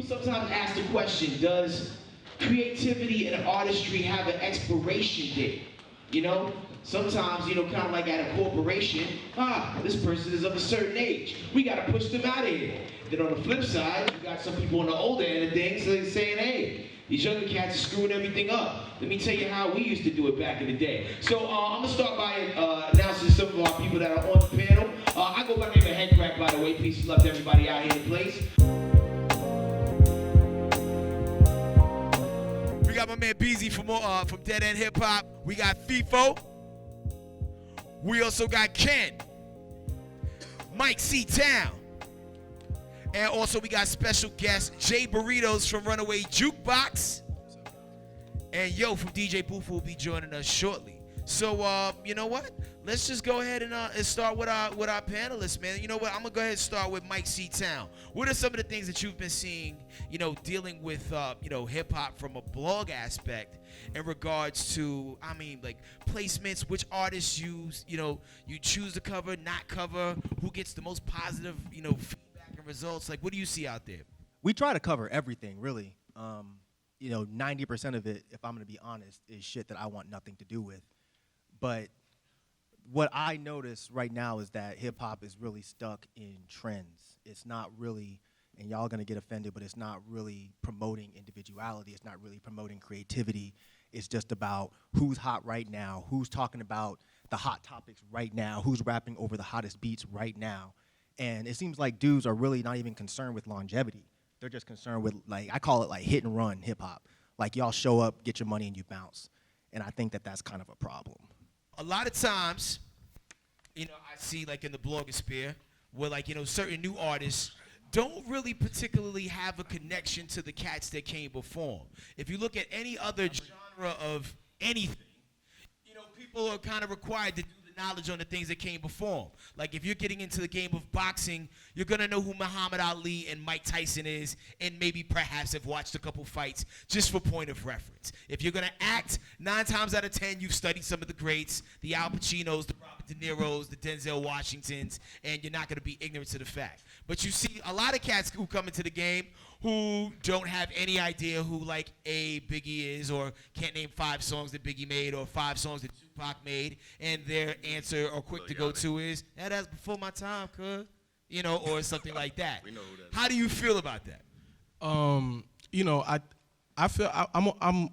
sometimes ask the question, does creativity and artistry have an expiration date? You know, sometimes, kind of like at a corporation, this person is of a certain age. We got to push them out of here. Then on the flip side, you got some people on the older end of things saying, hey, these younger cats are screwing everything up. Let me tell you how we used to do it back in the day. So I'm going to start by announcing some of our people that are on the panel. I go by the name of Headkrack, by the way. Peace and love to everybody out here in the place. We got my man Beezy from Dead End Hip Hop. We got Feefo. We also got Ken, Myke C Town, and also we got special guest Jay Burritos from Runaway Jukebox, and Yo from DJ Booth will be joining us shortly. So you know what? Let's just go ahead and start with our panelists, man. You know what? I'm gonna go ahead and start with Myke C Town. What are some of the things that you've been seeing, dealing with hip hop from a blog aspect in regards to, like placements, which artists you choose to cover, not cover, who gets the most positive, feedback and results? Like, what do you see out there? We try to cover everything, really. 90% of it, if I'm gonna be honest, is shit that I want nothing to do with. But what I notice right now is that hip-hop is really stuck in trends. It's not really, and y'all gonna get offended, but it's not really promoting individuality. It's not really promoting creativity. It's just about who's hot right now, who's talking about the hot topics right now, who's rapping over the hottest beats right now. And it seems like dudes are really not even concerned with longevity. They're just concerned with, like, I call it like hit and run hip-hop. Like, y'all show up, get your money, and you bounce. And I think that that's kind of a problem. A lot of times, I see, like, in the blogosphere where, like, certain new artists don't really particularly have a connection to the cats that came before them. If you look at any other genre of anything, people are kind of required to do the knowledge on the things that came before them. Like, if you're getting into the game of boxing, you're going to know who Muhammad Ali and Mike Tyson is, and maybe perhaps have watched a couple fights just for point of reference. If you're going to act, 9 times out of 10, you've studied some of the greats, the Al Pacinos, the Robert De Niros, the Denzel Washingtons, and you're not going to be ignorant to the fact. But you see a lot of cats who come into the game who don't have any idea who, like, Biggie is, or can't name 5 songs that Biggie made or 5 songs that Tupac made, and their answer or quick to go to is, that's before my time, cuz, or something like that. We know who that is. How do you feel about that? I feel I'm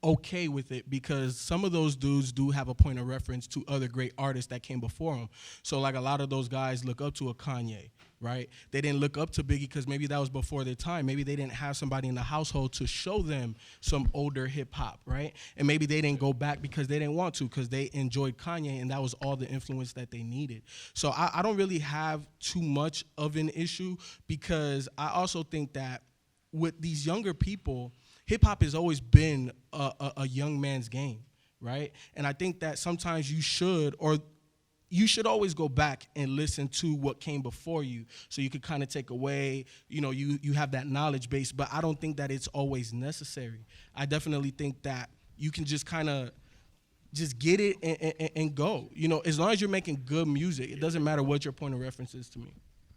okay with it because some of those dudes do have a point of reference to other great artists that came before them. So, like, a lot of those guys look up to a Kanye, right? They didn't look up to Biggie because maybe that was before their time. Maybe they didn't have somebody in the household to show them some older hip hop, right? And maybe they didn't go back because they didn't want to, because they enjoyed Kanye and that was all the influence that they needed. So I don't really have too much of an issue, because I also think that with these younger people, hip hop has always been a young man's game, right? And I think that sometimes you should always go back and listen to what came before you, so you could kind of take away, you have that knowledge base. But I don't think that it's always necessary. I definitely think that you can just kind of just get it and go. As long as you're making good music, it doesn't matter what your point of reference is to me.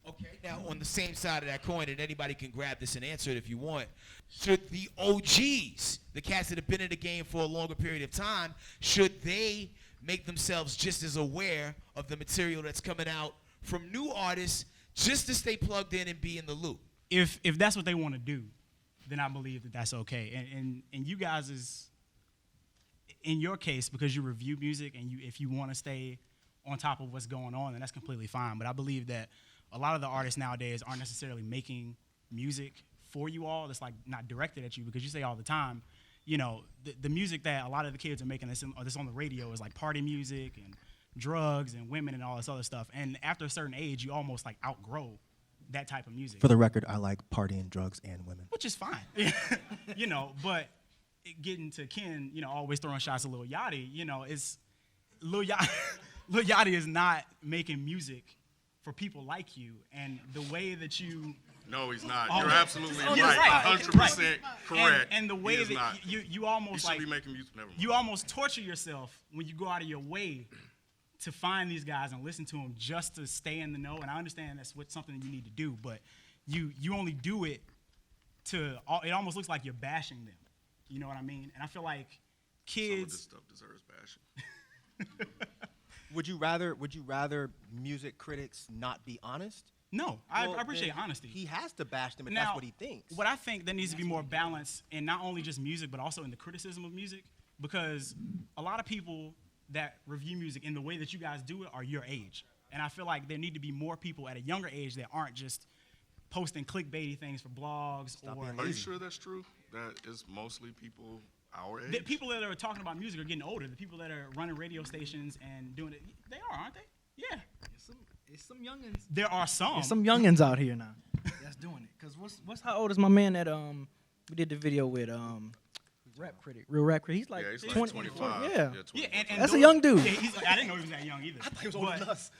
Okay, now on the same side of that coin, and anybody can grab this and answer it if you want, should the OGs, the cats that have been in the game for a longer period of time, should they make themselves just as aware of the material that's coming out from new artists, just to stay plugged in and be in the loop? If that's what they want to do, then I believe that that's okay. And you guys is, in your case, because you review music and if you want to stay on top of what's going on, then that's completely fine. But I believe that a lot of the artists nowadays aren't necessarily making music for you all that's, like, not directed at you, because you say all the time, the music that a lot of the kids are making that's on the radio is like party music and drugs and women and all this other stuff. And after a certain age, you almost, like, outgrow that type of music. For the record, I like partying, drugs, and women. Which is fine. But getting to Ken, always throwing shots at Lil Yachty, it's Lil Yachty is not making music for people like you, and the way that you... No, he's not. Oh, You're absolutely right. right. 100% correct. And the way that you almost, he like, should be making music. Never mind. You almost torture yourself when you go out of your way to find these guys and listen to them just to stay in the know. And I understand that's something that you need to do, but you only do it it almost looks like you're bashing them. You know what I mean? And I feel like Some of this kids. stuff deserves bashing. Would you rather music critics not be honest? No, I Well, appreciate then honesty. He has to bash them if Now, that's what he thinks. What I think there needs to be more balance in not only just music, but also in the criticism of music, because a lot of people that review music in the way that you guys do it are your age. And I feel like there need to be more people at a younger age that aren't just posting clickbaity things for blogs or Are you sure that's true? That it's mostly people our age? the people that are talking about music are getting older. The people that are running radio stations and doing it, they are, aren't they? Yeah. It's some youngins. There are some. There's some youngins out here now that's doing it. Cause what's how old is my man that we did the video with real rap critic? He's like, Yeah, he's like 20, 25. Yeah. Yeah, 25. and That's a those- young dude. Yeah, I didn't know he was that young either. I thought he was older than us.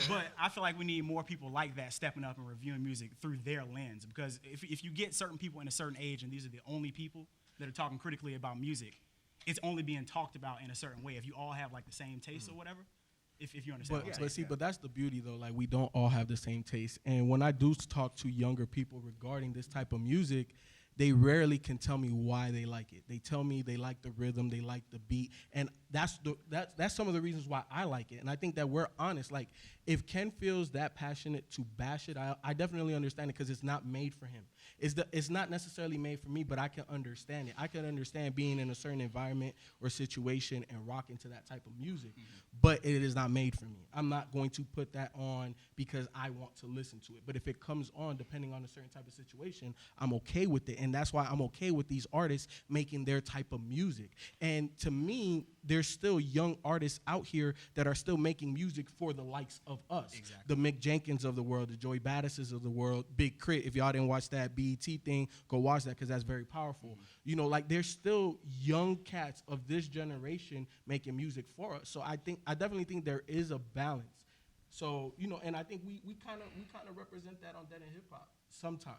But I feel like we need more people like that stepping up and reviewing music through their lens. Because if you get certain people in a certain age and these are the only people that are talking critically about music, it's only being talked about in a certain way. If you all have like the same taste or whatever, if you understand. But that's the beauty though. Like we don't all have the same taste. And when I do talk to younger people regarding this type of music, they rarely can tell me why they like it. They tell me they like the rhythm, they like the beat, and that's some of the reasons why I like it. And I think that we're honest. Like, if Ken feels that passionate to bash it, I definitely understand it because it's not made for him. It's not necessarily made for me, but I can understand it. I can understand being in a certain environment or situation and rocking to that type of music, but it is not made for me. I'm not going to put that on because I want to listen to it. But if it comes on, depending on a certain type of situation, I'm okay with it. And that's why I'm okay with these artists making their type of music. And to me, there's still young artists out here that are still making music for the likes of us. Exactly. The Mick Jenkins of the world, the Joey Baddises of the world, Big Crit. If y'all didn't watch that BET thing, go watch that because that's very powerful. Mm-hmm. You know, like there's still young cats of this generation making music for us. So I definitely think there is a balance. So, you know, and I think we kind of represent that on Dead and Hip Hop sometimes.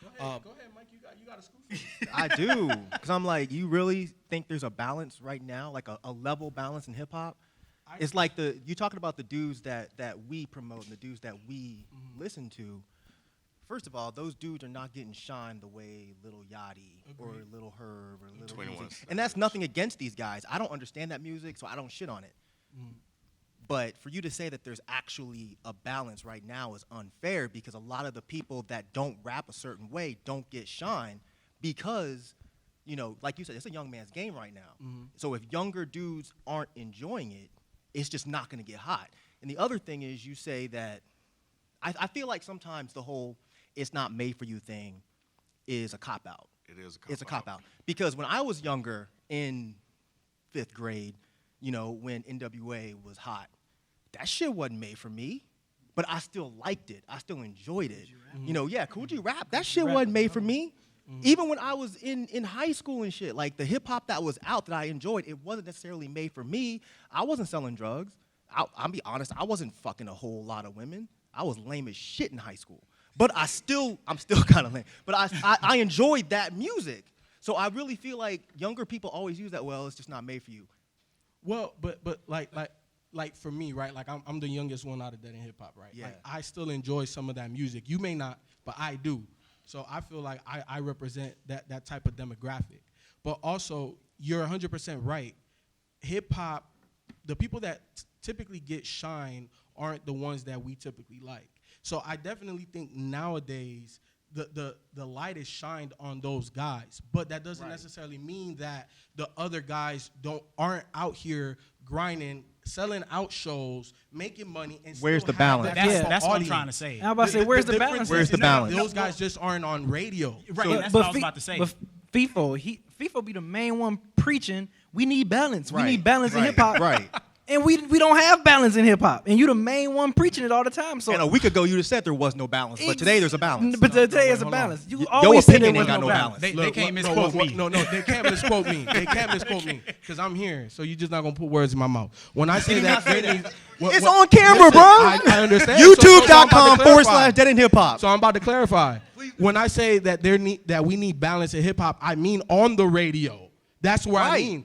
Go ahead, Mike. You got a scoop for me. I do, because I'm like, you really think there's a balance right now, like a level balance in hip hop? It's like you talking about the dudes that we promote and the dudes that we listen to. First of all, those dudes are not getting shined the way Lil Yachty or Lil Herb or Lil 21 Uzi. And that's nothing against these guys. I don't understand that music, so I don't shit on it. But for you to say that there's actually a balance right now is unfair because a lot of the people that don't rap a certain way don't get shine because, you know, like you said, it's a young man's game right now. So if younger dudes aren't enjoying it, it's just not going to get hot. And the other thing is you say that I feel like sometimes the whole it's not made for you thing is a cop-out. It is a cop-out. It's a cop-out. Because when I was younger in 5th grade, you know, when NWA was hot, that shit wasn't made for me, but I still liked it. I still enjoyed it. You know, yeah, Coogee Rap, that shit wasn't made for me. Even when I was in high school and shit, like the hip hop that was out that I enjoyed, it wasn't necessarily made for me. I wasn't selling drugs. I'll be honest, I wasn't fucking a whole lot of women. I was lame as shit in high school. But I'm still kind of lame. But I enjoyed that music. So I really feel like younger people always use that, well, it's just not made for you. Well, but like for me, right? Like I'm the youngest one out of Dead and Hip Hop, right? Yeah. Like I still enjoy some of that music. You may not, but I do. So I feel like I represent that type of demographic. But also, you're 100% right. Hip hop, the people that typically get shine aren't the ones that we typically like. So I definitely think nowadays the light is shined on those guys, but that doesn't necessarily mean that the other guys aren't out here grinding, selling out shows, making money, and Where's still the balance? That's what I'm trying to say. I'm about to say, where's the balance? Where's the balance? Those guys just aren't on radio. Right, So- that's what I was about to say. But Feefo be the main one preaching. We need balance. Right, We need balance in right, hip hop. right. And we don't have balance in hip hop. And you the main one preaching it all the time. So And a week ago you just said there was no balance, but today there's a balance. But today is a hold on. balance. You Your always say there opinion was ain't got no no balance. balance. They can't misquote me. No, they can't misquote me. They can't misquote me because I'm here. So you're just not gonna put words in my mouth. When I say that, It's on camera, bro. I understand. So I'm about to clarify. YouTube.com/Dead and Hip Hop. So I'm about to clarify. When I say that we need balance in hip hop, I mean on the radio. That's where I Right. mean.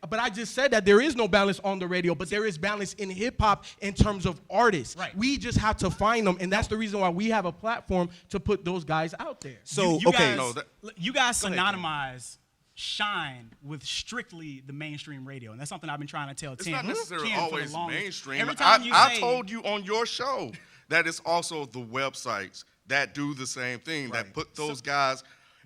But I just said that there is no balance on the radio, but there is balance in hip hop in terms of artists. Right. We just have to find them, and that's the reason why we have a platform to put those guys out there. So you okay, guys, No, you guys ahead, synonymize shine with strictly the mainstream radio, and that's something I've been trying to tell It's Tim. not necessarily Ken for the always longest. mainstream. Every time I say, told you on your show that it's also the websites that do the same thing, that Right. put those guys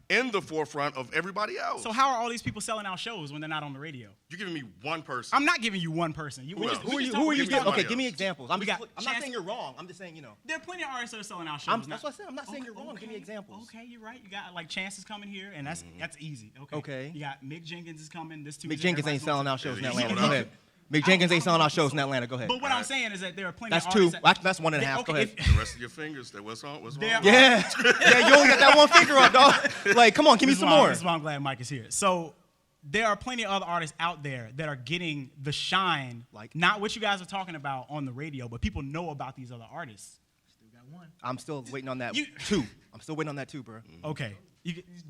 in the forefront of everybody else. So how are all these people selling out shows when they're not on the radio? You're giving me one person. I'm not giving you one person. Who else? Who are you? talking- Who are you? give me somebody Okay, give me else. examples. I'm We not got saying Chance- you're wrong. I'm just saying, There are plenty of artists that are selling out shows. that's what I said. I'm not saying you're wrong. Give me examples. Okay, you're right. You got like Chance is coming here, and that's easy. Okay. Okay. You got Mick Jenkins is coming. This Mick Jenkins ain't selling out shows in Yeah, he's Atlanta. sold Go out. ahead. Mick Jenkins ain't selling out shows in Atlanta. Go ahead. But what I'm saying is that there are plenty That's of two. artists. Actually, that's 1.5. Go ahead. The rest of your fingers, what's wrong? There- Yeah, yeah. You only got that one finger up, dog. Like, come on, give me This is some why- more. This is why I'm glad Myke is here. So there are plenty of other artists out there that are getting the shine, Like? not what you guys are talking about on the radio, but people know about these other artists. Still got one. I'm still waiting on that You- too. I'm still waiting on that too, bro. Okay.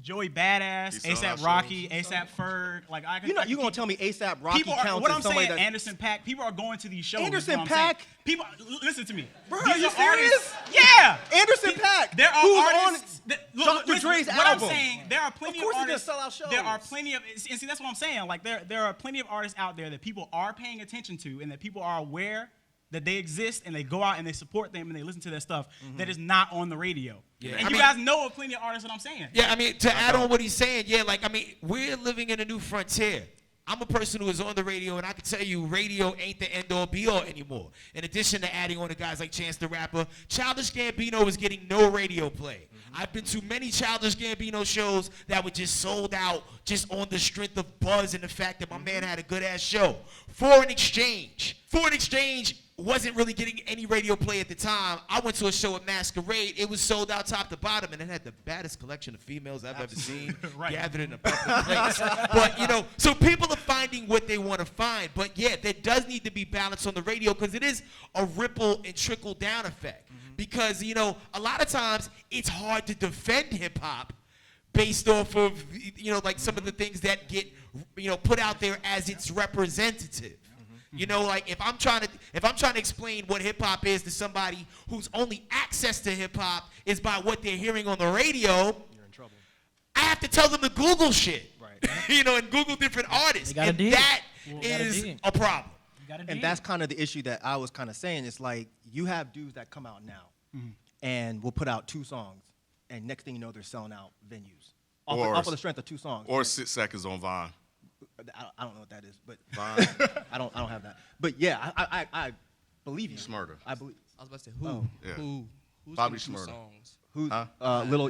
Joey Badass, He's selling ASAP out Rocky, ASAP Ferg. Like I can. You know, I can you gonna keep- tell me ASAP Rocky People are, counts what as I'm somebody saying, that Anderson .Paak, people are going to these shows. is Anderson what I'm saying. .Paak? People, listen to me. Bro, These are you are artists. serious? Yeah. Anderson .Paak, There are who's artists. Look, Dr. listen, Dre's what album. I'm saying, there are plenty Of course of he's gonna artists. sell out shows. There are plenty of, and see, that's what I'm saying. Like there are plenty of artists out there that people are paying attention to, and that people are aware that they exist, and they go out and they support them and they listen to their stuff that is not on the radio. Yeah. And I you mean- guys know of plenty of artists that I'm saying. Yeah, I mean, to add on what he's saying, yeah, like, I mean, we're living in a new frontier. I'm a person who is on the radio, and I can tell you radio ain't the end-all, be-all anymore. In addition to adding on to guys like Chance the Rapper, Childish Gambino is getting no radio play. I've been to many Childish Gambino shows that were just sold out just on the strength of buzz and the fact that my man had a good-ass show. Foreign Exchange wasn't really getting any radio play at the time. I went to a show at Masquerade. It was sold out top to bottom, and it had the baddest collection of females I've ever seen Right. gathered in a public place. But, you know, so people are finding what they want to find. But, yeah, there does need to be balance on the radio because it is a ripple and trickle-down effect. Because, you know, a lot of times it's hard to defend hip-hop based off of, you know, like some of the things that get, you know, put out there as its representative. You know, like if I'm trying to explain what hip hop is to somebody whose only access to hip hop is by what they're hearing on the radio, You're in trouble. I have to tell them to Google shit. Right. You know, and Google different artists. They gotta And dig. that Gotta is dig. a problem. You gotta And dig. that's kind of the issue that I was kind of saying. It's like you have dudes that come out now and will put out 2 songs, and next thing you know, they're selling out venues off of the strength of 2 songs. Or 6 seconds on Vine. I don't know what that is, but Vine. I don't have that. But yeah, I believe you. Smurder. I believe. I was about to say who? Oh. Yeah. Who's Bobby getting 2 Shmurda. songs? Who's Huh? little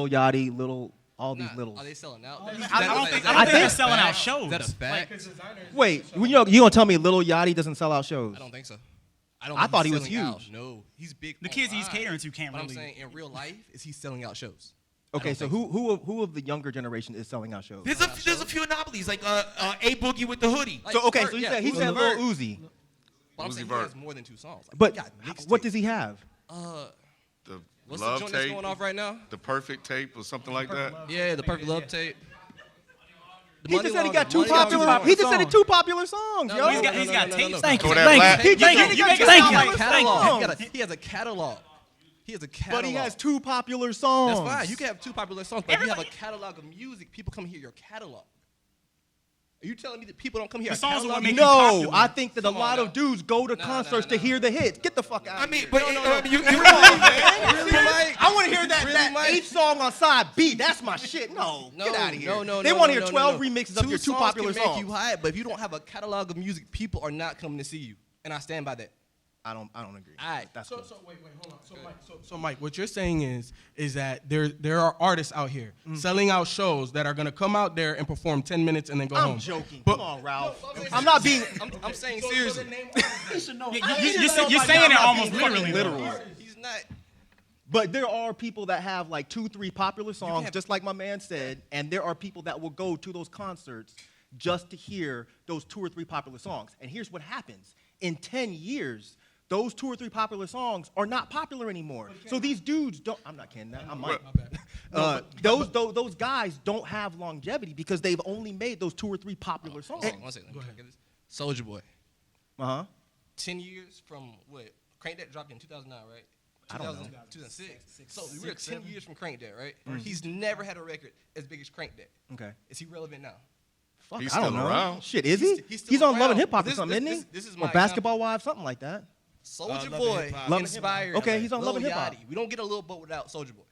Yachty, all these Nah, littles. Are they selling out? I don't think, I I don't think think- they're selling out shows. Is that a fact? Wait, you gonna tell me Lil Yachty doesn't sell out shows? I don't think so. don't I think thought he's he was selling out. huge. No, he's big. The kids he's online. catering to can't But really. I'm saying in real life, is he selling out shows? Okay, I so don't think who of the younger generation is selling out shows? There's a few anomalies, like A Boogie with the hoodie. Like So okay, Vert, so he yeah, said he Uzi said Vert. Lil Uzi, But I'm Uzi saying Vert. he has more than 2 songs. Like, but he got what mixtapes. does he have? The What's the love joint that's tape. going off right now? The perfect tape or something like that. Yeah, the Perfect Love tape. The He Money just said he Laundry- got 2 Money Laundry popular. joint. He just said he songs. 2 popular songs, No, yo. no, He's got- no, he's no, got no, tapes. no, no. Thank you. Throw that Thank black- you. He Thank just you. said he got Thank 2 you. popular Thank you. songs. He has a catalog. He has a catalog. But he has 2 popular songs. That's fine. You can have 2 popular songs, but if you have a catalog of music, people come hear your catalog. Are you telling me that people don't come here? The songs are what catalog make music? you No, popular. I think that Come a on lot now. of dudes go to Nah, concerts nah, to hear the hits. Get the fuck out I of mean, here. but you Really, Mike? I want to hear that, Really, that Mike? 8th song on side B. That's my shit. No, get out of here. No, They no, want to no, hear no, 12 no. remixes of your 2 songs popular can make songs. you hot, but if you don't have a catalog of music, people are not coming to see you, and I stand by that. I don't agree. All right. That's So, cool. so wait, hold on. So Mike, what you're saying is that there are artists out here selling out shows that are gonna come out there and perform 10 minutes and then go home. I'm joking. But- Come on, Ralph. I'm not being. I'm saying seriously. You're saying it almost literally. literal. He's not. But there are people that have like 2, 3 popular songs, have- just like my man said, and there are people that will go to those concerts just to hear those 2 or 3 popular songs. And here's what happens. In 10 years, those 2 or 3 popular songs are not popular anymore. So these dudes don't. I'm not kidding that. I'm Mike. those guys don't have longevity because they've only made those 2 or 3 popular songs. One second. Go ahead. Soulja Boy. 10 years from what? Crank That dropped in 2009, right? I don't know. 2006. So we're 10 years from Crank That, right? He's never had a record as big as Crank That. Okay. Is he relevant now? Fuck, He's I don't still know. around. Shit, is he? He's still He's on Love around. and Hip Hop or This- something, this- isn't he? this is Or my Basketball Wives, something like that. Soulja Love and Boy Hip Hop. Love and- inspired. Okay, he's on Love and Lil Hip Hop. Yachty. We don't get a Lil Boat without Soulja Boy.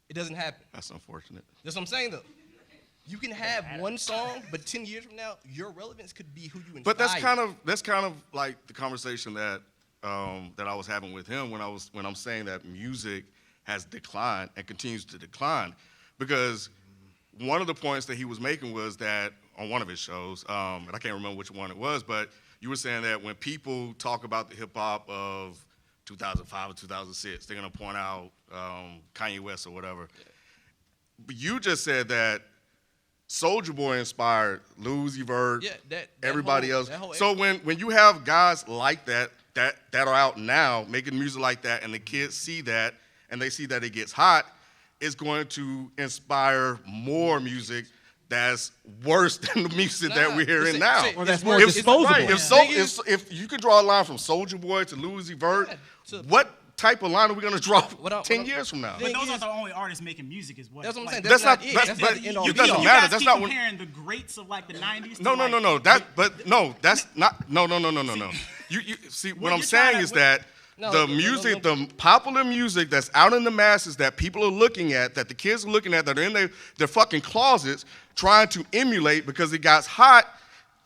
It doesn't happen. That's unfortunate. That's what I'm saying, though. You can have one song, but 10 years from now, your relevance could be who you inspire. But that's kind of like the conversation that that I was having with him when I'm saying that music has declined and continues to decline, because one of the points that he was making was that on one of his shows, and I can't remember which one it was, but you were saying that when people talk about the hip hop of 2005 or 2006, they're gonna point out Kanye West or whatever. Yeah. But you just said that Soulja Boy inspired Lil Uzi Vert, everybody else. So when you have guys like that are out now making music like that, and the kids see that and they see that it gets hot, it's going to inspire more music that's worse than the music that we're hearing now. Or that's more disposable. Right. If you could draw a line from Soulja Boy to Lil Uzi Vert, what type of line are we going to draw 10 years from now? But those are the only artists making music as well. That's what I'm saying. That's not. it. But That's it not it. doesn't matter. Guys That's keep not when. comparing the greats of like the 90s. No. That's not. No. You see what I'm saying is that the music, the popular music that's out in the masses that people are looking at, that the kids are looking at, that are in their fucking closets trying to emulate because it got hot,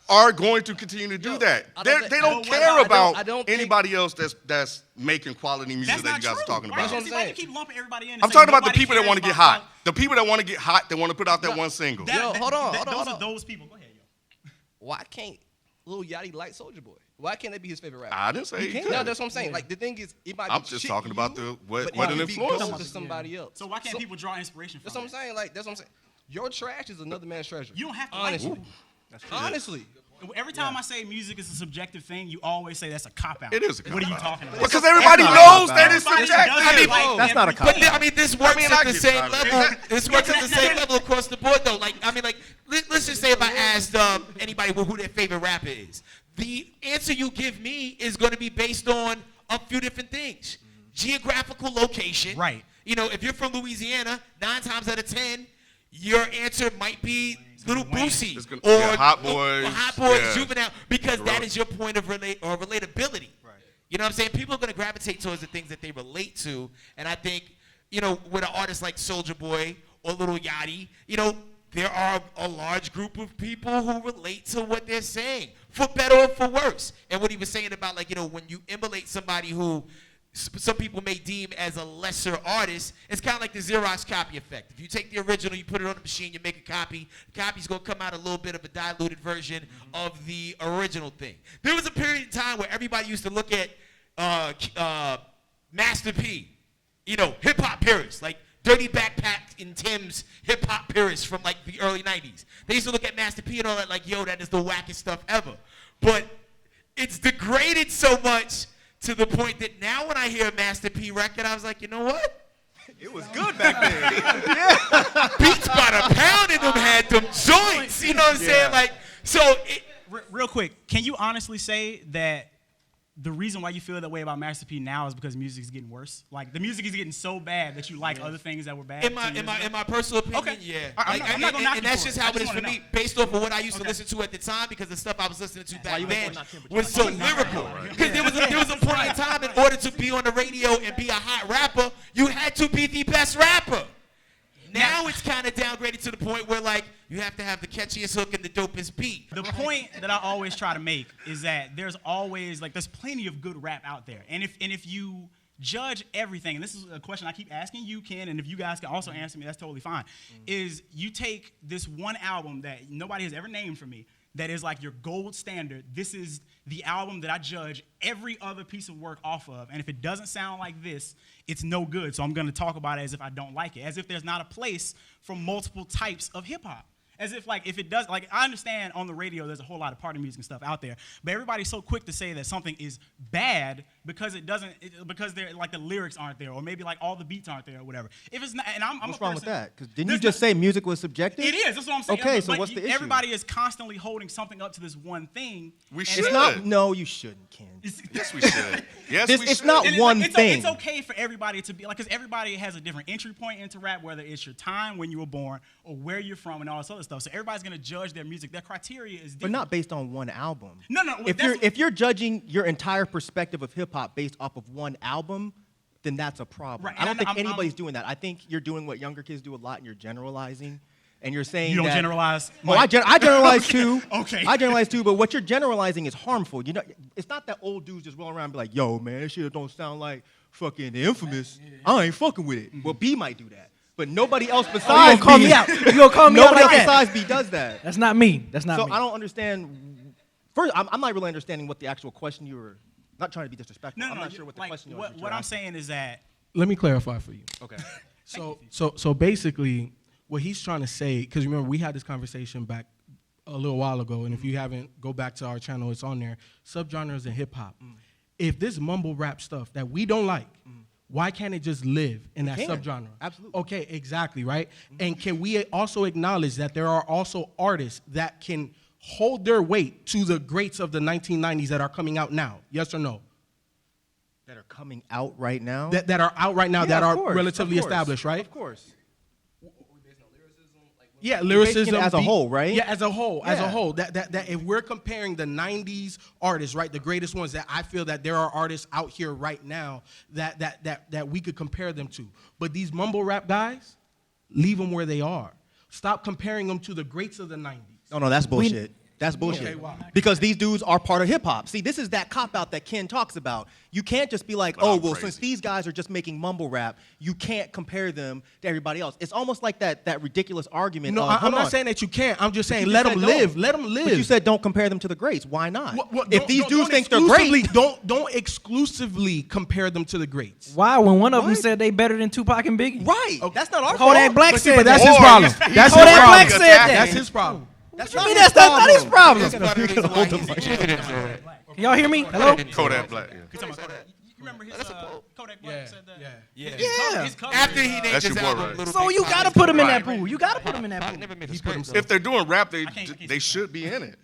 are going to continue to do that. They don't care about anybody else that's making quality music that you guys are talking about. That's what I'm saying. You keep lumping everybody in. I'm talking about the people that want to get hot. The people that want to get hot, they want to put out that one single. Hold on. Those are those people. Go ahead, yo. Why can't Lil Yachty like Soulja Boy? Why can't that be his favorite rapper? I didn't say he could. No, that's what I'm saying. Like, the thing is, it might I'm be just shit talking to about you, what but an it could be influence. gold to somebody else. So why can't people draw inspiration from That's what I'm saying. Like, that's what I'm saying. Your trash is another man's treasure. You don't have to honestly. like it. Honestly. Every time I say music is a subjective thing, you always say that's a cop-out. It is a cop-out. What are you talking about? Because everybody knows that it's Everybody subjective. does it. That's not a cop-out. But I mean, this works at the same I level. This works at the same level across the board, though. Like, I mean, like, let's just say if I asked anybody who their favorite rapper is, the answer you give me is going to be based on a few different things: geographical location. Right. You know, if you're from Louisiana, 9 times out of 10, your answer might be Little Boosie or Hot Boys, Hot Boys, Juvenile, because that is your point of relatability. Right. You know what I'm saying? People are going to gravitate towards the things that they relate to, and I think, you know, with an artist like Soulja Boy or Lil Yachty, you know, there are a large group of people who relate to what they're saying, for better or for worse. And what he was saying about, like, you know, when you emulate somebody who some people may deem as a lesser artist, it's kind of like the Xerox copy effect. If you take the original, you put it on the machine, you make a copy, the copy's going to come out a little bit of a diluted version of the original thing. There was a period of time where everybody used to look at Master P, you know, hip-hop purists, like Dirty Backpack and Tim's hip-hop purists from, like, the early 90s. They used to look at Master P and all that like, yo, that is the wackest stuff ever. But it's degraded so much to the point that now when I hear a Master P record, I was like, you know what? It was good back then. Beats by the pound in them had them joints. You know what I'm saying? Like, so. Real quick, can you honestly say that the reason why you feel that way about Master P now is because music is getting worse? Like, the music is getting so bad that you like other things that were bad? In my personal opinion, yeah. I'm not gonna knock you and that's for just it. how I it is just for wanna me, know. based off of what I used to listen to at the time, because the stuff I was listening to back then was so lyrical. Because there was a point in time, in order to be on the radio and be a hot rapper, you had to be the best rapper. Now it's kind of downgraded to the point where, like, you have to have the catchiest hook and the dopest beat. The point that I always try to make is that there's always, like, there's plenty of good rap out there. And if you judge everything, and this is a question I keep asking you, Ken, and if you guys can also answer me, that's totally fine, is you take this one album that nobody has ever named for me, that is like your gold standard. This is the album that I judge every other piece of work off of. And if it doesn't sound like this, it's no good. So I'm going to talk about it as if I don't like it, as if there's not a place for multiple types of hip hop. As if like if it does, like I understand on the radio there's a whole lot of party music and stuff out there, but everybody's so quick to say that something is bad because because they're like the lyrics aren't there, or maybe like all the beats aren't there or whatever. If it's not, and I'm What's a wrong person, with that? Because didn't you just say music was subjective? It is. That's what I'm saying. Okay, so But what's the issue? Everybody is constantly holding something up to this one thing. We and should. It's not. No, you shouldn't, Ken. Yes, we should. Yes, This- we it's should. not And one thing. It's okay for everybody to be like, because everybody has a different entry point into rap, whether it's your time when you were born or where you're from and all this other stuff. So everybody's gonna judge their music. Their criteria is different. But not based on one album. No. If you're judging your entire perspective of hip hop based off of one album, then that's a problem. Right, I don't and think I'm- anybody's doing that. I think you're doing what younger kids do a lot, and you're generalizing, and you're saying You don't that, generalize? Oh, I generalize too. Okay. I generalize too. But what you're generalizing is harmful. You know, it's not that old dudes just roll around and be like, "Yo, man, this shit don't sound like fucking The Infamous. I ain't fucking with it." Well, B might do that, but nobody else You besides gonna call B. me out? You gonna call me out Nobody like else that? besides B does that. That's not me. That's not So me. I don't understand. First, I'm not really understanding what the actual question you were. Not trying to be disrespectful. No, I'm not you- sure what the like, question was. What I'm saying is that Let me clarify for you. Okay. So basically, what he's trying to say, because remember we had this conversation back a little while ago, and if you haven't, go back to our channel, it's on there. Subgenres in hip hop. If this mumble rap stuff that we don't like, why can't it just live in that can. subgenre? Absolutely. Okay, exactly, right? And can we also acknowledge that there are also artists that can hold their weight to the greats of the 1990s that are coming out now? Yes or no? That are coming out right now. That are out right now, Yeah, that of are course, relatively of course, established, right? Of course. Yeah, basing it lyricism as a whole, right? Yeah, as a whole, as a Yeah. whole. That if we're comparing the '90s artists, right, the greatest ones, that I feel that there are artists out here right now that we could compare them to. But these mumble rap guys, leave them where they are. Stop comparing them to the greats of the '90s. No, that's bullshit. That's bullshit. Okay, why? Because these dudes are part of hip hop. See, this is that cop out that Ken talks about. You can't just be like, But oh, I'm well, crazy. since these guys are just making mumble rap, you can't compare them to everybody else. It's almost like that ridiculous argument. No, of, I'm hold not on. saying that you can't. I'm just But saying you let just them said live. don't. Let them live. But you said don't compare them to the greats. Why not? Well, if these dudes think they're great, don't exclusively compare them to the greats. Why? When one of them What? said they better than Tupac and Biggie. right? That's not our Kodak fault. Black But see, said but that's that. his Or problem. he's- That's his Kodak problem. Black said that. That's his problem. That's What not you mean his that's not his problem? That's part of the reason why he's Can y'all hear me? Hello? Kodak Black. Yeah. You remember his Kodak Black Yeah, said that? yeah. Yeah. His cover After is, he named That's his your boy, album right? Little So Big you Pun, gotta he's put him in right. that pool. You gotta put him in that Pac pool. never made a He skirt, put so- If they're doing rap, they can't should be in it.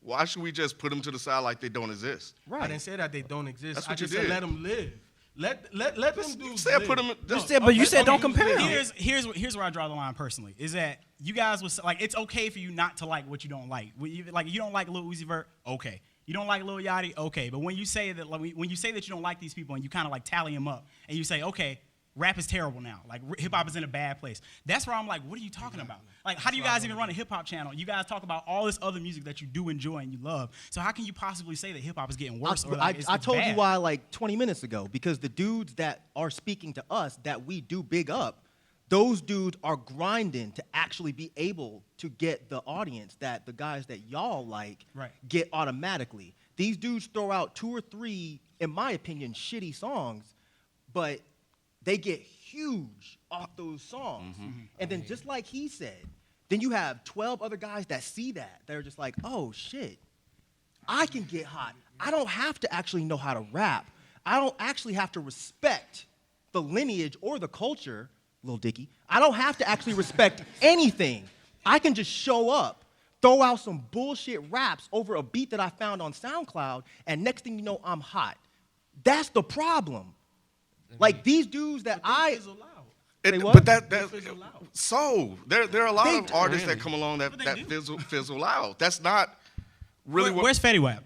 Why should we just put them to the side like they don't exist? I didn't say that they don't exist. That's I what you just said did. let them live. Let them do. You said put them. You said, but you said don't compare them. Here's where I draw the line personally. Is that you guys was like, it's okay for you not to like what you don't like. Like you don't like Lil Uzi Vert, okay. You don't like Lil Yachty, okay. But when you say that, like, when you say that you don't like these people and you kind of like tally them up and you say, okay, rap is terrible now. Like hip hop is in a bad place. That's where I'm like, what are you talking about? Like, how do you guys even run a hip hop channel? You guys talk about all this other music that you do enjoy and you love. So how can you possibly say that hip hop is getting worse? Or like, I it's told you bad? why like 20 minutes ago. Because the dudes that are speaking to us that we do big up, those dudes are grinding to actually be able to get the audience that the guys that y'all like Right. get automatically. These dudes throw out 2 or 3, in my opinion, shitty songs, but they get huge off those songs. And then just like he said, then you have 12 other guys that see that. They're just like, oh shit, I can get hot. I don't have to actually know how to rap. I don't actually have to respect the lineage or the culture, Lil Dicky. I don't have to actually respect anything. I can just show up, throw out some bullshit raps over a beat that I found on SoundCloud, and next thing you know, I'm hot. That's the problem. Like these dudes that Say what? But that so there are a lot They of artists that come along that fizzle out. That's not really what. Where's Fetty Wap?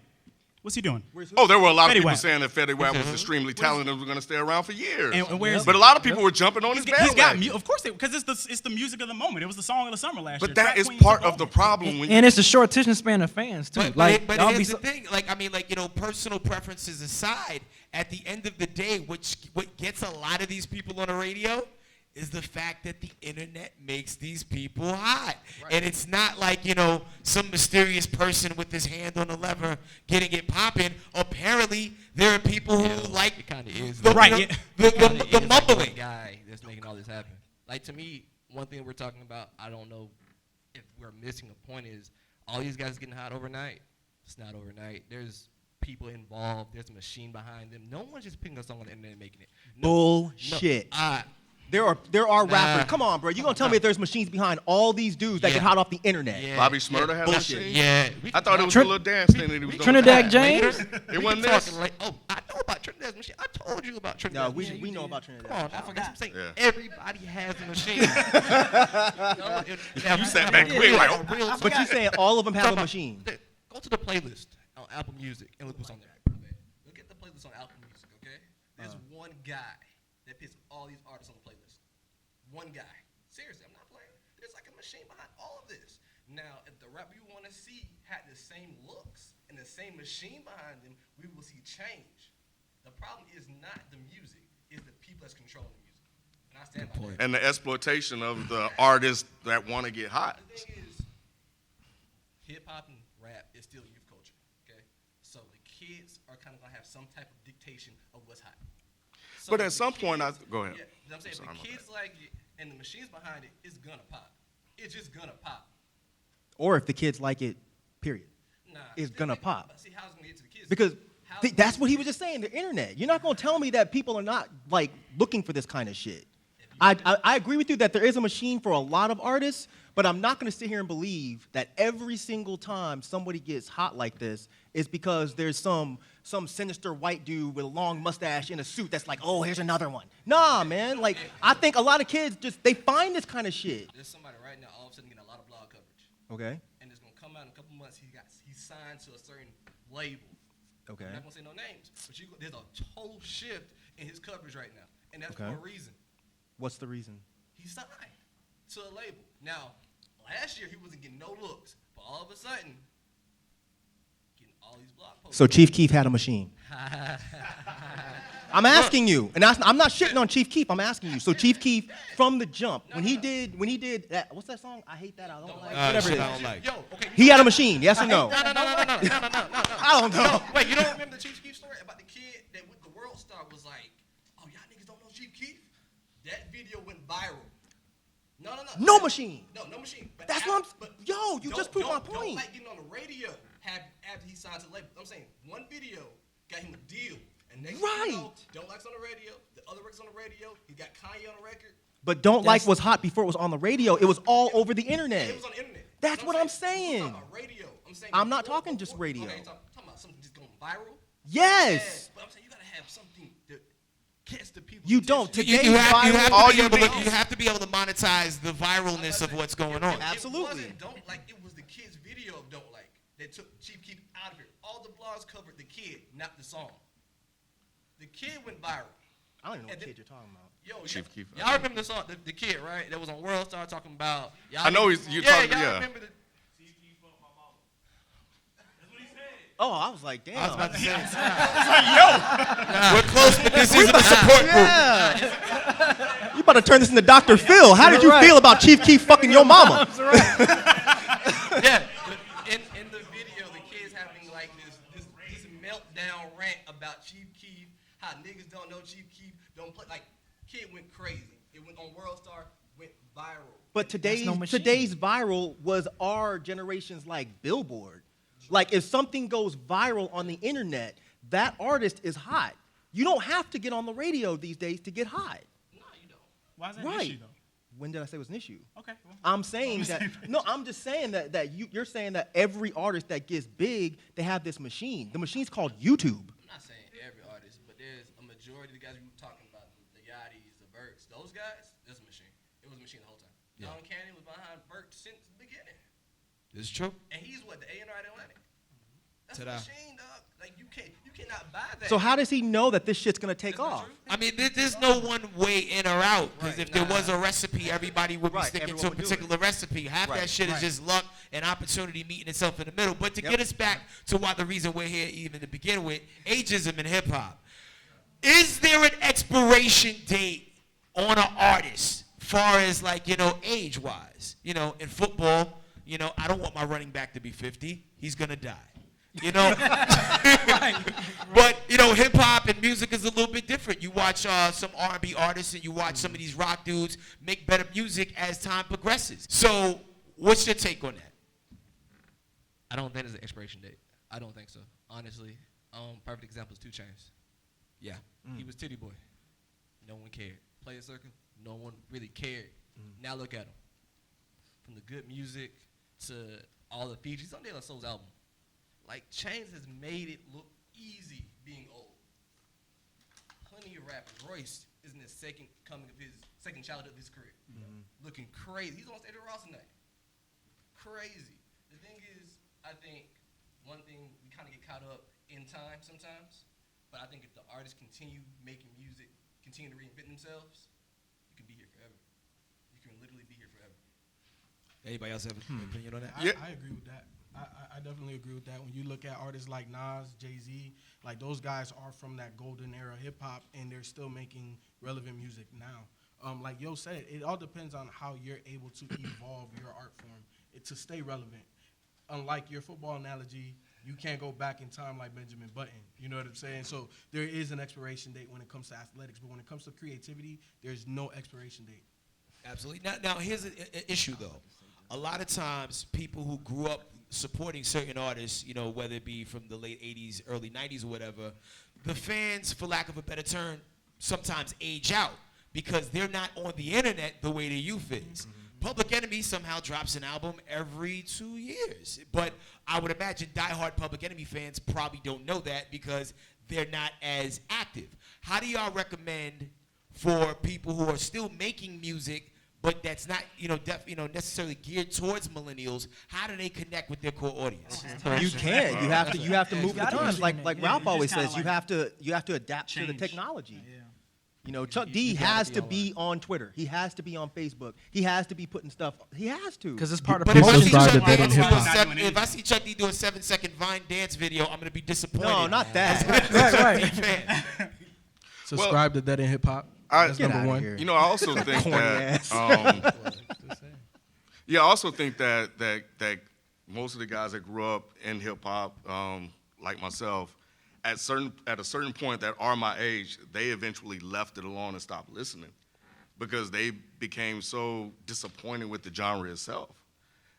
What's he doing? Oh, there were a lot of Fetty people Wap. saying that Fetty Wap was extremely talented and was going to stay around for years. And where's but a lot of people were jumping on his He's got bandwagon. of course, because it's the music of the moment. It was the song of the summer last year. But that Trap is Queen part took of the over. problem. When And it's a short attention span of fans too. But y'all here's be the thing. Like, I mean, like, you know, personal preferences aside, at the end of the day, what gets a lot of these people on the radio is the fact that the internet makes these people hot. Right. And it's not like, you know, some mysterious person with his hand on the lever getting it popping. Apparently, there are people who like It kind of is. the, Right, you know, yeah. the mumbling. Guy that's making all this happen. Like to me, one thing we're talking about, I don't know if we're missing a point is all these guys getting hot overnight. It's not overnight. There's people involved. There's a machine behind them. No one's just picking a song on the internet and making it. Bullshit. There are rappers. Come on, bro. You gonna tell me that there's machines behind all these dudes that get hot off the internet? Yeah. Bobby Smurda had a machine? Yeah. I thought it was a little dance thing that he was doing. Trinidad James? It wasn't this. Like, oh, I know about Trinidad's machine. I told you about Trinidad's No, machine. we know about Trinidad. Come on, I forgot. I'm saying Yeah. everybody has a machine. You sat back quick like, oh, real But you saying all of them have a Come on. machine? Go to the playlist on Apple Music and look what's on there. Look at the playlist on Apple Music, okay? There's one guy that puts all these artists on the playlist. One guy. Seriously, I'm not playing. There's like a machine behind all of this. Now, if the rapper you want to see had the same looks and the same machine behind them, we will see change. The problem is not the music, it's the people that's controlling the music. And I stand by that. and the exploitation of the artists that want to get hot. The thing is, hip-hop and rap is still youth culture, okay? So the kids are kind of going to have some type of dictation of what's hot. So But at the some point, kids- go ahead. Yeah, you know what I'm saying? Sorry, If the my kids like it and the machines behind it, it's going to pop. It's just going to pop. Or if the kids like it, period. Nah. It's gonna pop. But see, how's it going to get to the kids? Because How- that's what he was just saying, the internet. You're not going to tell me that people are not, like, looking for this kind of shit. I agree with you that there is a machine for a lot of artists, but I'm not going to sit here and believe that every single time somebody gets hot like this is because there's some sinister white dude with a long mustache in a suit that's like, oh, here's another one. Nah, man. Like, I think a lot of kids they find this kind of shit. There's somebody right now all of a sudden getting a lot of blog coverage. Okay. And it's going to come out in a couple months. He's signed to a certain label. Okay. I'm not going to say no names, but there's a total shift in his coverage right now. And that's Okay. for a reason. What's the reason? He signed to a label. Now, last year he wasn't getting no looks, but all of a sudden, getting all these blog posts. So Chief Keef had a machine. I'm asking you, and I'm not shitting on Chief Keef. I'm asking you. So Chief Keef, from the jump, when he did that, what's that song? I hate that. I don't like. Whatever it is. I don't like. Yo, okay. He had a machine. Yes or no? No. I don't know. No, wait, you don't remember the Chief Keef story about the kid that with the World Star was like, oh, y'all niggas don't know Chief Keef? That video went viral. No. No machine. No machine. But That's what I'm. Yo, you just proved my point. Don't like getting on the radio after he signed to the label. I'm saying one video got him a deal. And next thing you know, Don't Like's on the radio. The other records on the radio. He got Kanye on the record. But Don't Like was hot before it was on the radio. It was all over the internet. It was on the internet. That's what I'm saying. I'm talking about radio. I'm not talking just radio. Okay, talking about something just going viral. Yes. But I'm saying you gotta have something that catch the people. You don't. You Today's have to be able to monetize the viralness of what's going on. Absolutely. It wasn't Don't Like. It was the kid's video of Don't Like that took Chief Keef out of it. All the blogs covered the kid, not the song. The kid went viral. I don't even know what kid you're talking about. Yo, Chief Keef. y'all remember the song, the kid, right? That was on World Star talking about. I know you're talking. Y'all Yeah. remember the. Oh, I was like, damn. I was about to say. We're close, but this isn't a support group. Yeah. You about to turn this into Dr. Phil. How did you feel about Chief Keef fucking your mama? Yeah. In the video, the kid's having like this meltdown rant about Chief Keef, how niggas don't know Chief Keef, don't play. Like, kid went crazy. It went on World Star, went viral. But today's no machine. today's viral was our generation's like Billboard. Like if something goes viral on the internet, that artist is hot. You don't have to get on the radio these days to get hot. No, you don't. Why is that Right. an issue, though? When did I say it was an issue? Okay. Well, I'm saying that no, I'm just saying that you're saying that every artist that gets big, they have this machine. The machine's called YouTube. I'm not saying every artist, but there's a majority of the guys we were talking about, the Yachty's, the Burks, those guys, there's a machine. It was a machine the whole time. Don Cannon was behind Burke since the beginning. It's true. And he's what, the A&R at Atlantic? That's Ta-da. a machine, dog. Like, you cannot buy that. So how does he know that this shit's gonna take That's not off? true. I mean, there's no one way in or out. Because Right, if there was nah. a recipe, everybody would be Right, sticking to everyone a would do particular recipe. Half Right, that shit is just luck and opportunity meeting itself in the middle. But to Yep. get us back to why the reason we're here even to begin with, ageism in hip hop. Is there an expiration date on an artist, far as like, age-wise? In football, I don't want my running back to be 50. He's gonna die. But hip hop and music is a little bit different. You watch some R&B artists and you watch some of these rock dudes make better music as time progresses. So What's your take on that? I don't think there's an expiration date. I don't think so, honestly. Perfect example is 2 Chainz. Yeah. He was Titty Boy. No one cared. Player Circle, no one really cared. Now look at him. From the good music to all the features on De La Soul's album. Like, Chainz has made it look easy being old. Plenty of rappers. Royce is in the second childhood of his career. Looking crazy. He's on stage with Ross tonight. Crazy. The thing is, I think one thing we kind of get caught up in time sometimes, but I think if the artists continue making music, continue to reinvent themselves, you can be here forever. You can literally be here forever. Anybody else have an opinion on that? I agree with that. I definitely agree with that. When you look at artists like Nas, Jay-Z, like those guys are from that golden era hip hop, and they're still making relevant music now. Like Yo said, it all depends on how you're able to evolve your art form to stay relevant. Unlike your football analogy, you can't go back in time like Benjamin Button. You know what I'm saying? So there is an expiration date when it comes to athletics, but when it comes to creativity, there's no expiration date. Absolutely. Now here's an issue, though. A lot of times, people who grew up supporting certain artists, you know, whether it be from the late 80s, early 90s, or whatever, the fans, for lack of a better term, sometimes age out because they're not on the internet the way the youth is. Public Enemy somehow drops an album every 2 years. But I would imagine diehard Public Enemy fans probably don't know that because they're not as active. How do y'all recommend for people who are still making music, but that's not, necessarily geared towards millennials? How do they connect with their core audience? You can. You have to move with the times. Like Ralph always says, you have to adapt to the technology. You know, Chuck D has to be on Twitter. He has to be on Facebook. He has to be putting stuff. He has to. Because it's part of But if promotion. I see Chuck D do a 7-second Vine dance video, I'm gonna be disappointed. No, not that. Right. Subscribe to Dead in Hip Hop. I- That's Get number outta one. here. You know, I also think Corny that. ass. I also think that most of the guys that grew up in hip hop, like myself, at a certain point that are my age, they eventually left it alone and stopped listening because they became so disappointed with the genre itself,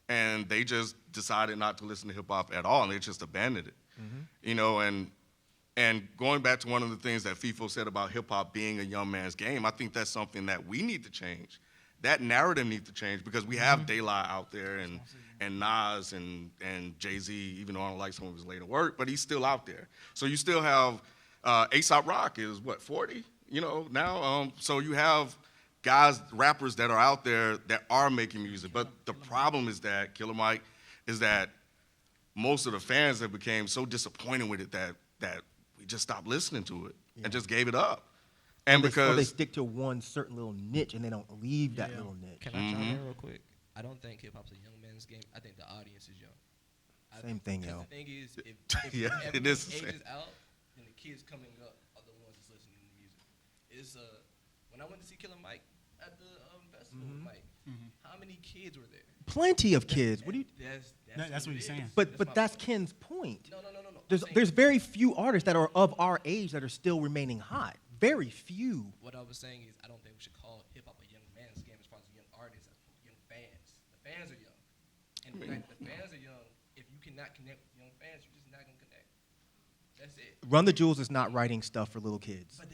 and they just decided not to listen to hip hop at all, and they just abandoned it. You know, and going back to one of the things that Feefo said about hip hop being a young man's game, I think that's something that we need to change. That narrative needs to change because we have De La out there and Nas and Jay-Z, even though I don't like some of his later work, but he's still out there. So you still have A$AP Rock is what, 40, now? So you have guys, rappers that are out there that are making music. But the problem is that, Killer Myke, is that most of the fans have became so disappointed with it that we just stopped listening to it and just gave it up. And Or they stick to one certain little niche and they don't leave that little niche. Can I chime in real quick? I don't think hip hop's a young man's game. I think the audience is young. Same thing, yo. The thing is, if Yeah, it everyone is the same. ages out, then the kids coming up are the ones that's listening to music. It's when I went to see Killer Myke at the festival with Myke, how many kids were there? Plenty of kids. What do you? That's what he's saying. But that's Ken's point. No. There's very few artists that are of our age that are still remaining hot. Very few. What I was saying is I don't think we should call hip hop a young man's game as far as young artists, young fans. The fans are young. And the fact that the fans are young, if you cannot connect with young fans, you're just not going to connect. That's it. Run the Jewels is not writing stuff for little kids. But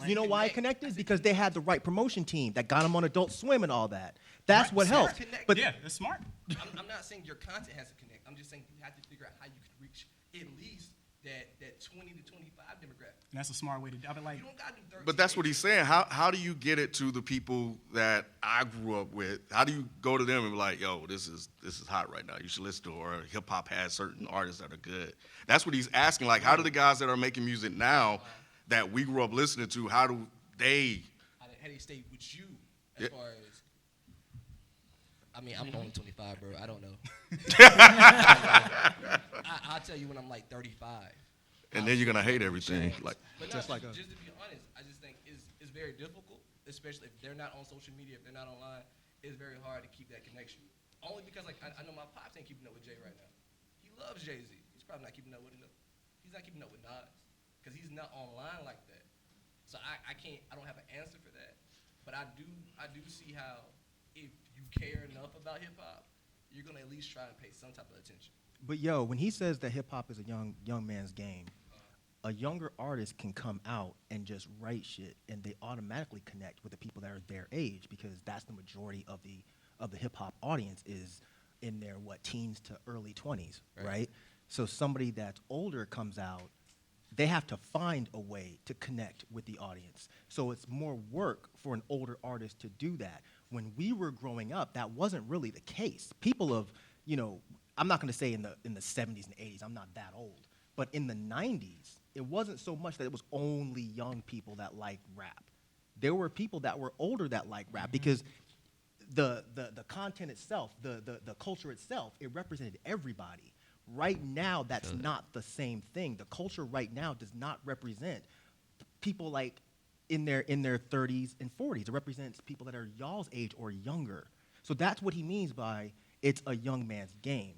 You know why it connected? Because they had the right promotion team that got them on Adult Swim and all that. That's what helped. But yeah, that's smart. I'm not saying your content has to connect. I'm just saying you have to figure out how you can reach at least that 20 to 25 demographic. And that's a smart way to do it. Like, You don't got to do 13. But that's what he's saying. How do you get it to the people that I grew up with? How do you go to them and be like, yo, this is hot right now. You should listen to it. Or hip hop has certain artists that are good. That's what he's asking. Like, how do the guys that are making music now that we grew up listening to, how do they How they stay with you as far as I mean, I'm only 25, bro. I don't know. I'll tell you when I'm like 35. and then you're gonna hate everything. Like But Just no, like us. just to be honest, I just think it's very difficult, especially if they're not on social media, if they're not online. It's very hard to keep that connection. Only because like I know my pops ain't keeping up with Jay right now. He loves Jay-Z. He's probably not keeping up with him. He's not keeping up with Nas because he's not online like that. So I don't have an answer for that. But I do see how if you care enough about hip hop, you're gonna at least try and pay some type of attention. But yo, when he says that hip hop is a young man's game, a younger artist can come out and just write shit, and they automatically connect with the people that are their age, because that's the majority of the hip hop audience is in their teens to early 20s, right? So somebody that's older comes out, they have to find a way to connect with the audience. So it's more work for an older artist to do that. When we were growing up, that wasn't really the case. People of, I'm not going to say in the 70s and 80s, I'm not that old, but in the 90s, it wasn't so much that it was only young people that liked rap. There were people that were older that liked rap because the content itself, the culture itself, it represented everybody. Right now, that's not the same thing. The culture right now does not represent people like in their 30s and 40s. It represents people that are y'all's age or younger. So that's what he means by it's a young man's game.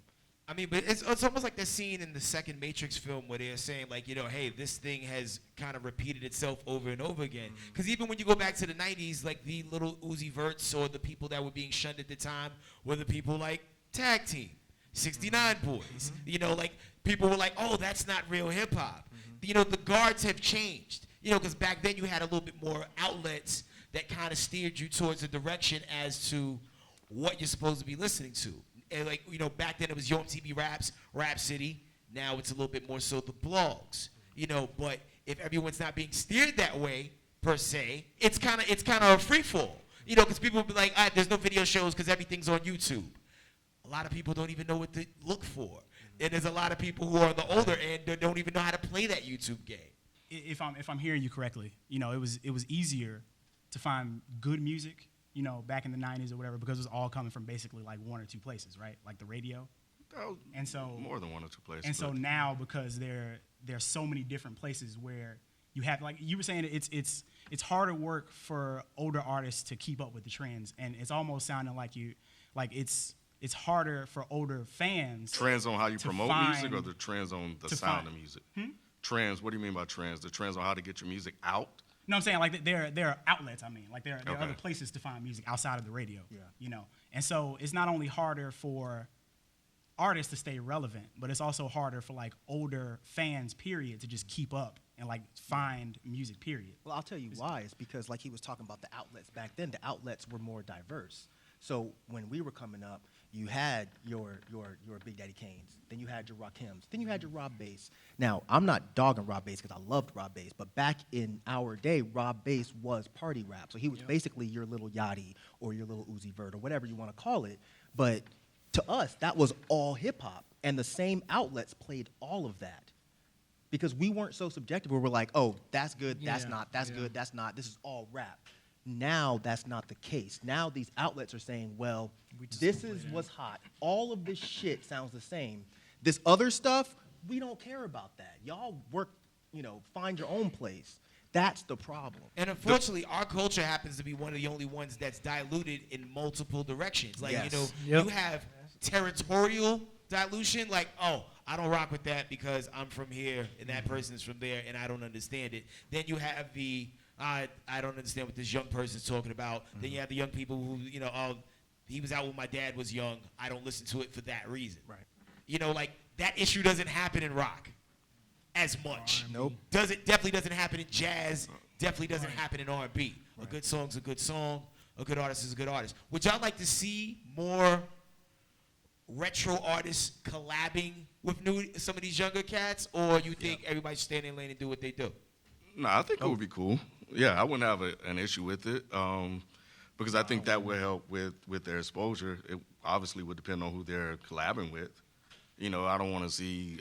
I mean, but it's almost like that scene in the second Matrix film where they're saying, like, hey, this thing has kind of repeated itself over and over again. Because even when you go back to the 90s, like the little Uzi Verts or the people that were being shunned at the time were the people like Tag Team, 69 Boys. Like people were like, oh, that's not real hip hop. The guards have changed. Because back then you had a little bit more outlets that kind of steered you towards a direction as to what you're supposed to be listening to. And back then it was Yo MTV Raps, Rap City. Now it's a little bit more so the blogs. But if everyone's not being steered that way per se, it's kind of a free fall. Because people will be like, there's no video shows because everything's on YouTube. A lot of people don't even know what to look for, and there's a lot of people who are on the older end that don't even know how to play that YouTube game. If I'm hearing you correctly, it was easier to find good music, back in the 90s or whatever, because it was all coming from basically like one or two places, right? Like the radio. And so more than one or two places. And so now, because there's so many different places where you have, like you were saying, it's harder work for older artists to keep up with the trends, and it's almost sounding like it's harder for older fans. Trends on how you promote music, or the trends on the sound of music? Trends, what do you mean by trends? The trends on how to get your music out? No, I'm saying like there are outlets. I mean, like there are other places to find music outside of the radio. Yeah. And so it's not only harder for artists to stay relevant, but it's also harder for like older fans, period, to just keep up and like find music, period. Well, I'll tell you why. It's because like he was talking about the outlets back then. The outlets were more diverse. So when we were coming up, you had your Big Daddy Kanes, then you had your Rakims, then you had your Rob Bass. Now, I'm not dogging Rob Bass because I loved Rob Bass, but back in our day, Rob Bass was party rap. So he was basically your little Yachty or your little Uzi Vert or whatever you want to call it. But to us, that was all hip hop, and the same outlets played all of that. Because we weren't so subjective where we're like, oh, that's good, that's not, that's good, that's not, this is all rap. Now that's not the case. Now these outlets are saying, well, this is what's hot. All of this shit sounds the same. This other stuff, we don't care about that. Y'all work, find your own place. That's the problem. And unfortunately, our culture happens to be one of the only ones that's diluted in multiple directions. Like, you have territorial dilution, like, oh, I don't rock with that because I'm from here and that person's from there and I don't understand it. Then you have the I don't understand what this young person's talking about. Then you have the young people who, oh, he was out when my dad was young. I don't listen to it for that reason. Right. Like that issue doesn't happen in rock as much. Nope. Definitely doesn't happen in jazz. Definitely doesn't happen in R&B. Right. A good song's a good song. A good artist is a good artist. Would y'all like to see more retro artists collabing with some of these younger cats, or you think everybody should stay in their lane and do what they do? No, I think it would be cool. Yeah, I wouldn't have an issue with it because I think that would help with their exposure. It obviously would depend on who they're collabing with. I don't want to see,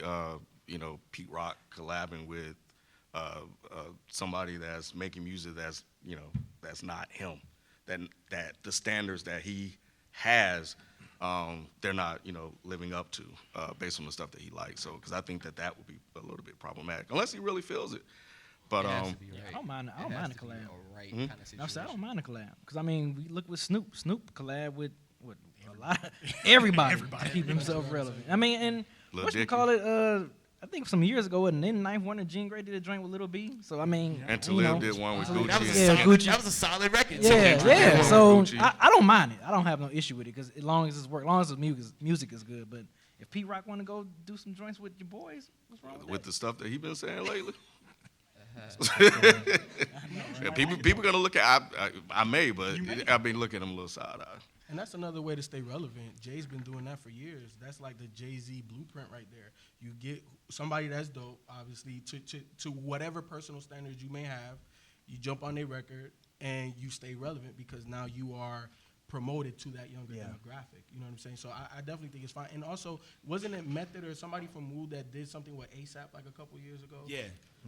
Pete Rock collabing with somebody that's making music that's, that's not him. That the standards that he has, they're not, living up to based on the stuff that he likes. So, because I think that would be a little bit problematic, unless he really feels it. But I don't mind a collab. I don't mind a collab because I mean, we look with Snoop. Snoop collab with a lot of everybody to keep himself relevant. I mean, and what you call it? I think some years ago, and then Ninth Wonder, Jean Grey did a joint with Lil B. So I mean, And you know, Talib did one with That was, Gucci. a Yeah, and solid, Gucci. that was a solid record. yeah. Gucci. So Gucci. I don't mind it. I don't have no issue with it because as long as it's work, as long as the music is good. But if Pete Rock want to go do some joints with your boys, what's wrong with With that? the stuff that he been saying lately. Yeah, people gonna look at I may, but I've been looking at him a little side eye. And that's another way to stay relevant. Jay's been doing that for years. That's like the Jay-Z blueprint right there. You get somebody that's dope, obviously, to whatever personal standards you may have. You jump on their record and you stay relevant because now you are promoted to that younger demographic. You know what I'm saying? So I definitely think it's fine. And also, wasn't it Method or somebody from Mood that did something with ASAP like a couple years ago? Yeah.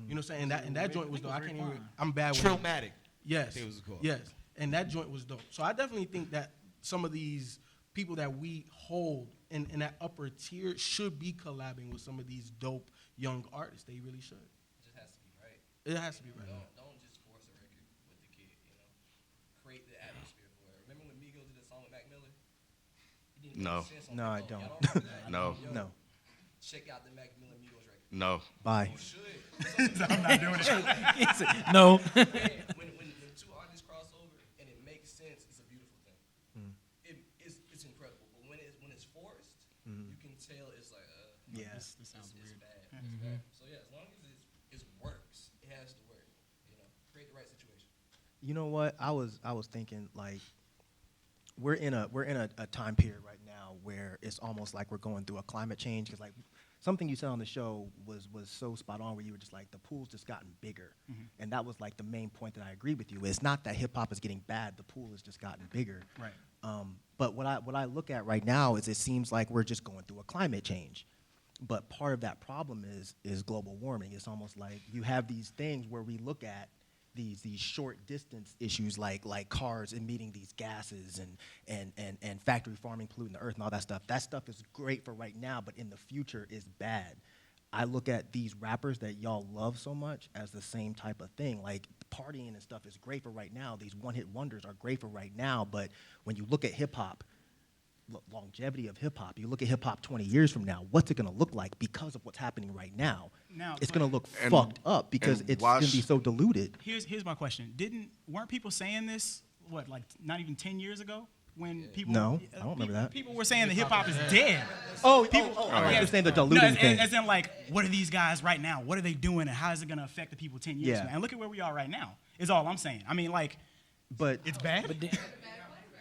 You know what I'm saying? And that joint was dope. I can't even. I'm bad with Trillmatic. Yes. It was called. Yes. And that joint was dope. So I definitely think that some of these people that we hold in that upper tier should be collabing with some of these dope young artists. They really should. It just has to be right. It has to be right. Don't just force a record with the kid, you know. Create the atmosphere for it. Remember when Migos did a song with Mac Miller? It didn't No. make sense on No, the I phone. don't. Y'all remember that? No. Yo, No. Check out the Mac Miller Migos record. No. Bye. You should. I'm not doing it. No. when two artists cross over and it makes sense, it's a beautiful thing. It's incredible. But when it's forced, you can tell it's like Yeah. this sounds weird. It's bad. It's bad. So yeah, as long as it works, it has to work. You know, create the right situation. You know what? I was thinking like we're in a time period right now where it's almost like we're going through a climate change because like something you said on the show was so spot on where you were just like the pool's just gotten bigger, and that was like the main point that I agree with you. It's not that hip hop is getting bad; the pool has just gotten bigger. Right. But what I look at right now is it seems like we're just going through a climate change. But part of that problem is global warming. It's almost like you have these things where we look at these short distance issues like cars emitting these gases and factory farming polluting the earth and all that stuff. That stuff is great for right now, but in the future is bad. I look at these rappers that y'all love so much as the same type of thing. Like partying and stuff is great for right now. These one-hit wonders are great for right now, but when you look at hip hop, longevity of hip hop, you look at hip hop 20 years from now, what's it gonna look like because of what's happening right now? Now, It's gonna look And- fucked up because and it's gonna watch- be so diluted. Here's my question. Weren't people saying this, like not even 10 years ago? When people No, I don't remember that. People were saying that hip hop is dead. Oh, People, I understand the No, diluting thing. as in like, what are these guys right now? What are they doing, and how is it gonna affect the people 10 years Yeah. from now? And look at where we are right now. Is all I'm saying. I mean, like, But it's bad. But then,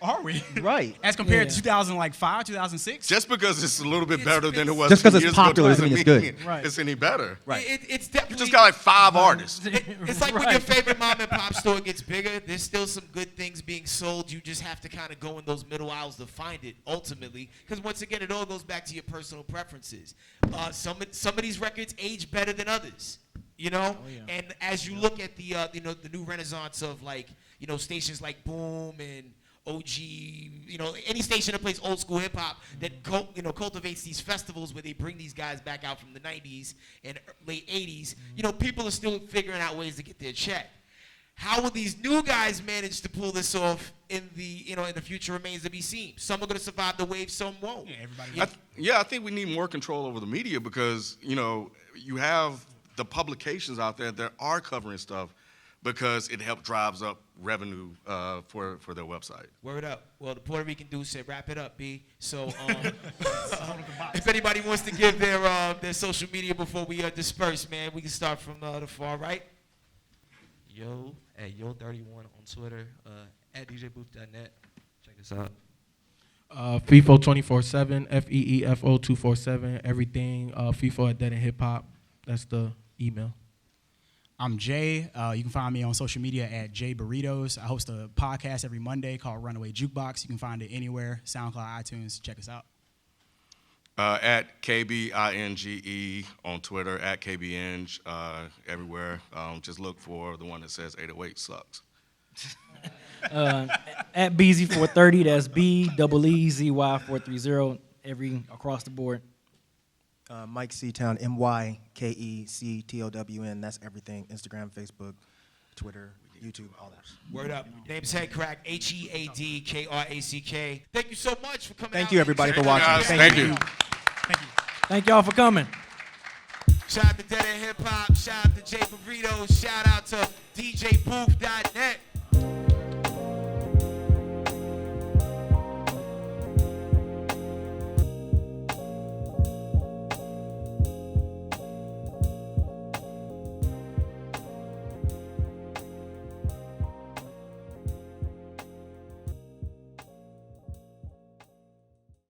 Are we? right. As compared Yeah. to 2005, 2006. Just because it's a little bit better than it was Just 'cause 2 it's years ago popular doesn't doesn't mean it's good. Right. it's any better. Right. It's definitely. You just got like 5 artists. It's like when your favorite mom and pop store gets bigger, there's still some good things being sold. You just have to kind of go in those middle aisles to find it ultimately. Because once again, it all goes back to your personal preferences. Some of these records age better than others. You know, and as you look at the the new renaissance of like stations like Boom and OG, any station that plays old school hip hop that cultivates these festivals where they bring these guys back out from the 90s and late 80s. People are still figuring out ways to get their check. How will these new guys manage to pull this off in the future remains to be seen. Some are going to survive the wave, some won't. Yeah, everybody. I think we need more control over the media because you have the publications out there that are covering stuff because it helps drives up revenue for their website. Word up. Well, the Puerto Rican dude said, "Wrap it up, B." So, if anybody wants to give their social media before we disperse, man, we can start from the far right. Yo at Yo31 on Twitter, at DJBooth.net. Check us out. Feefo 24/7, FEEFO 247, everything. Feefo at Dead and Hip Hop. That's the email. I'm Jay. You can find me on social media at Jay Burritos. I host a podcast every Monday called Runaway Jukebox. You can find it anywhere, SoundCloud, iTunes. Check us out. At KBINGE on Twitter, at KBING everywhere. Just look for the one that says 808 sucks. at Beezy 430, that's BEEZY 430 across the board. Myke C-Town, MYKECTOWN. That's everything. Instagram, Facebook, Twitter, YouTube, all that. Word up. Name's Headkrack, HEADKRACK. Thank you so much for coming out. Thank you, everybody, for Thank you, watching. guys. Thank you. Thank you. Thank y'all for coming. Shout out to Dead End Hip Hop. Shout out to J Burritos. Shout out to DJBooth.net.